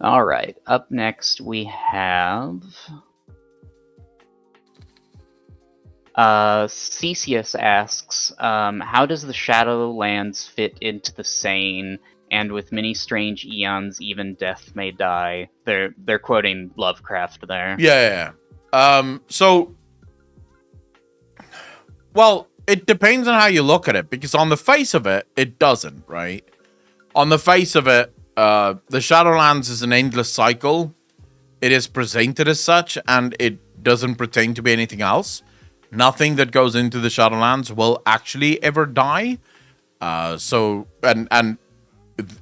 All right. Up next, we have Cesius asks, how does the Shadowlands fit into the saying, and with many strange eons, even death may die? They're quoting Lovecraft there. Yeah. Well, it depends on how you look at it, because on the face of it, it doesn't, right? On the face of it, the Shadowlands is an endless cycle. It is presented as such, and it doesn't pretend to be anything else. Nothing that goes into the Shadowlands will actually ever die. And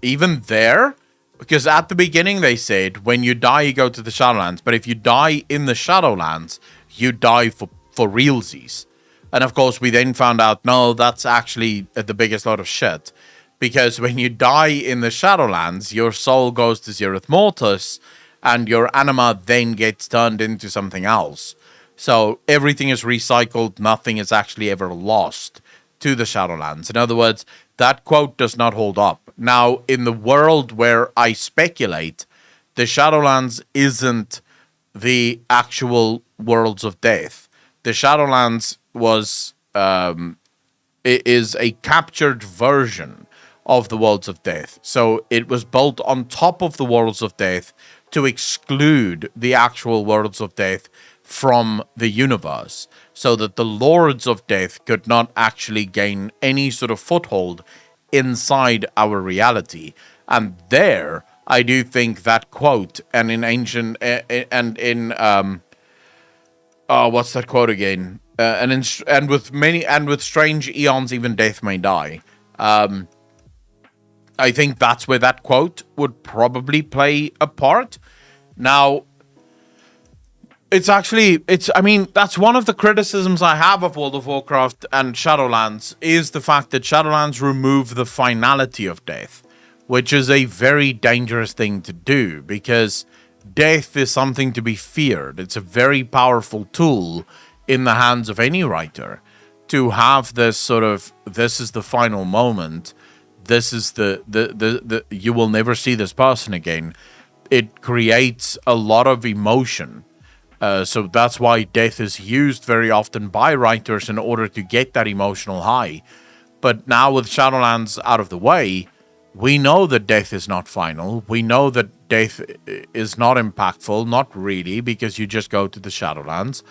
even there, because at the beginning they said when you die you go to the Shadowlands, but if you die in the Shadowlands, you die for realsies. And of course, we then found out no, that's actually the biggest load of shit. Because when you die in the Shadowlands, your soul goes to Zereth Mortis, and your anima then gets turned into something else. So everything is recycled, nothing is actually ever lost to the Shadowlands. In other words, that quote does not hold up. Now, in the world where I speculate, the Shadowlands isn't the actual worlds of death. The Shadowlands is a captured version of the worlds of death. So it was built on top of the worlds of death to exclude the actual worlds of death from the universe, so that the lords of death could not actually gain any sort of foothold inside our reality. And there, I do think that quote, and in ancient and in what's that quote again? And with strange eons, even death may die. I think that's where that quote would probably play a part. Now, that's one of the criticisms I have of World of Warcraft and Shadowlands, is the fact that Shadowlands remove the finality of death, which is a very dangerous thing to do, because death is something to be feared. It's a very powerful tool in the hands of any writer to have this sort of, this is the final moment, this is the you will never see this person again. It creates a lot of emotion. So that's why death is used very often by writers in order to get that emotional high. But now with Shadowlands out of the way, we know that death is not final. We know that death is not impactful, not really, because you just go to the Shadowlands.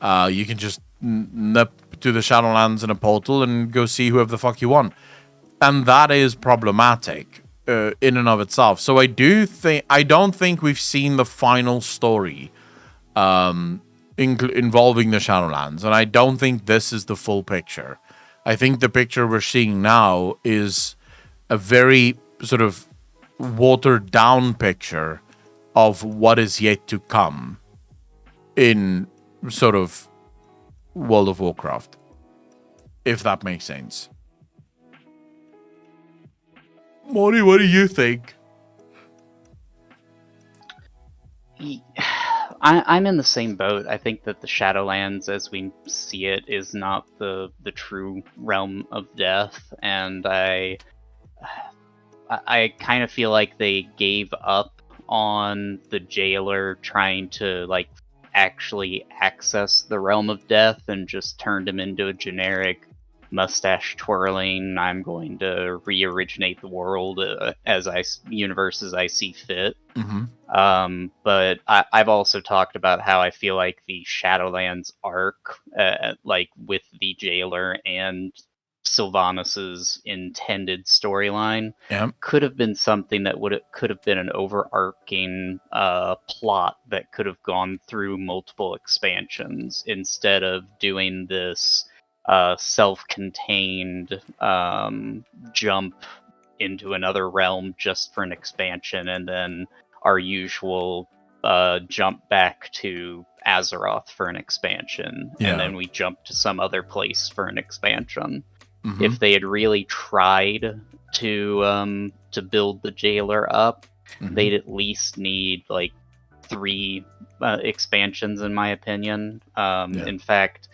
You can just nip to the Shadowlands in a portal and go see whoever the fuck you want. And that is problematic in and of itself. So I don't think we've seen the final story involving the Shadowlands, and I don't think this is the full picture. I think the picture we're seeing now is a very sort of watered down picture of what is yet to come in sort of World of Warcraft, if that makes sense. Morty, what do you think? I'm in the same boat. I think that the Shadowlands, as we see it, is not the true realm of death, and I kind of feel like they gave up on the jailer trying to like actually access the realm of death and just turned him into a generic mustache twirling, I'm going to re-originate the world universe as I see fit. Mm-hmm. But I've also talked about how I feel like the Shadowlands arc, like with the jailer and Sylvanas' intended storyline, could have been something that could have been an overarching plot that could have gone through multiple expansions instead of doing this self-contained jump into another realm just for an expansion, and then our usual jump back to Azeroth for an expansion, and then we jump to some other place for an expansion. Mm-hmm. If they had really tried to build the jailer up, mm-hmm. they'd at least need like 3 expansions, in my opinion. In fact,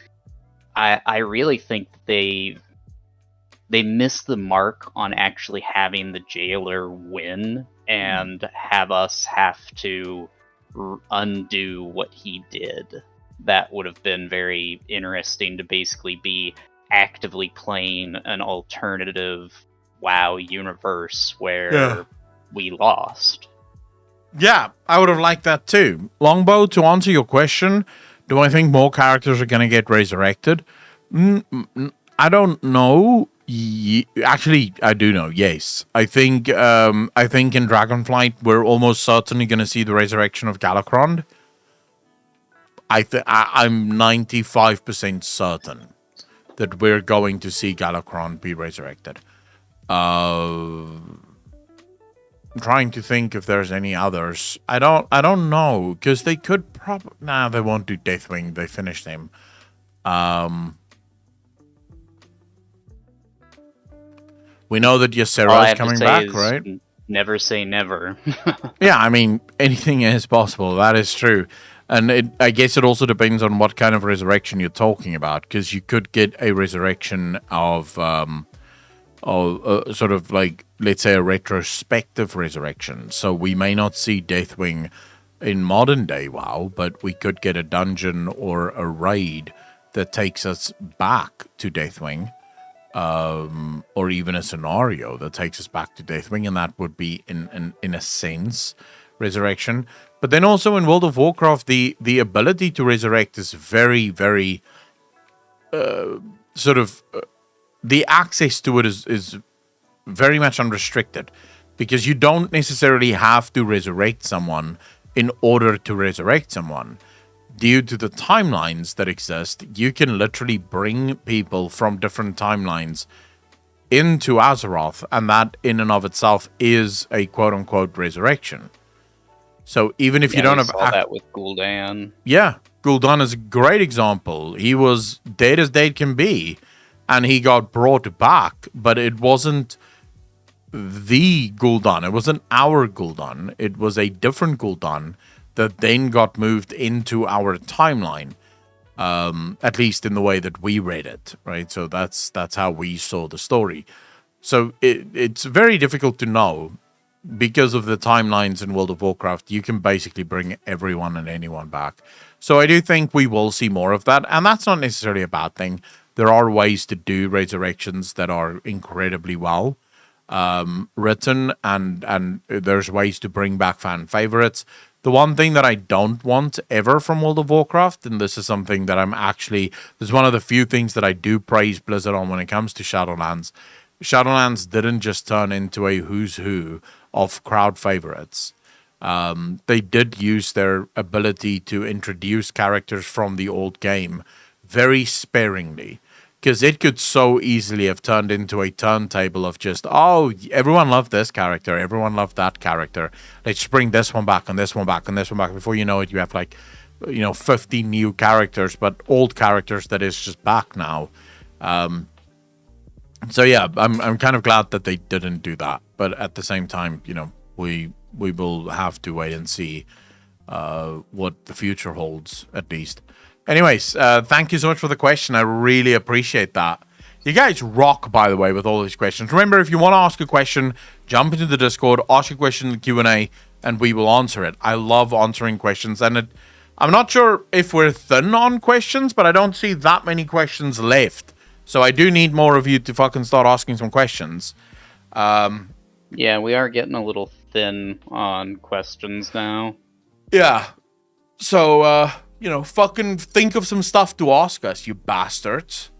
I really think they missed the mark on actually having the jailer win and have us have to undo what he did. That would have been very interesting to basically be actively playing an alternative WoW universe where we lost. Yeah, I would have liked that too. Longbow, to answer your question, do I think more characters are going to get resurrected? I don't know. Actually, I do know. Yes, I think in Dragonflight we're almost certainly going to see the resurrection of Galakrond. I'm 95% certain that we're going to see Galakrond be resurrected. I'm trying to think if there's any others. I don't know, because they could probably... Nah, they won't do Deathwing. They finished him. We know that Ysera is coming back, right? Never say never. Yeah, I mean, anything is possible. That is true. And I guess it also depends on what kind of resurrection you're talking about, because you could get a resurrection of sort of like, let's say, a retrospective resurrection. So we may not see Deathwing in modern day WoW, but we could get a dungeon or a raid that takes us back to Deathwing. Or even a scenario that takes us back to Deathwing, and that would be, in a sense, resurrection. But then also in World of Warcraft, the ability to resurrect is very, very the access to it is very much unrestricted, because you don't necessarily have to resurrect someone in order to resurrect someone. Due to the timelines that exist, you can literally bring people from different timelines into Azeroth, and that in and of itself is a quote-unquote resurrection. So even if you don't have... saw that with Gul'dan. Yeah, Gul'dan is a great example. He was dead as dead can be, and he got brought back, but it wasn't the Gul'dan. It wasn't our Gul'dan. It was a different Gul'dan that then got moved into our timeline, at least in the way that we read it, right? So that's how we saw the story. So it's very difficult to know, because of the timelines in World of Warcraft. You can basically bring everyone and anyone back. So I do think we will see more of that, and that's not necessarily a bad thing. There are ways to do resurrections that are incredibly well written, and there's ways to bring back fan favorites. The one thing that I don't want ever from World of Warcraft, and this is something that this is one of the few things that I do praise Blizzard on when it comes to Shadowlands. Shadowlands didn't just turn into a who's who of crowd favorites. They did use their ability to introduce characters from the old game very sparingly, because it could so easily have turned into a turntable of just, oh, everyone loved this character, everyone loved that character, let's bring this one back and this one back and this one back. Before you know it, you have 50 new characters, but old characters that is just back now. So yeah, I'm kind of glad that they didn't do that, but at the same time, we will have to wait and see what the future holds, at least. Anyways, thank you so much for the question. I really appreciate that. You guys rock, by the way, with all these questions. Remember, if you want to ask a question, jump into the Discord, ask a question in the Q&A, and we will answer it. I love answering questions, and I'm not sure if we're thin on questions, but I don't see that many questions left. So I do need more of you to fucking start asking some questions. Yeah, we are getting a little thin on questions now. Yeah. So, fucking think of some stuff to ask us, you bastards.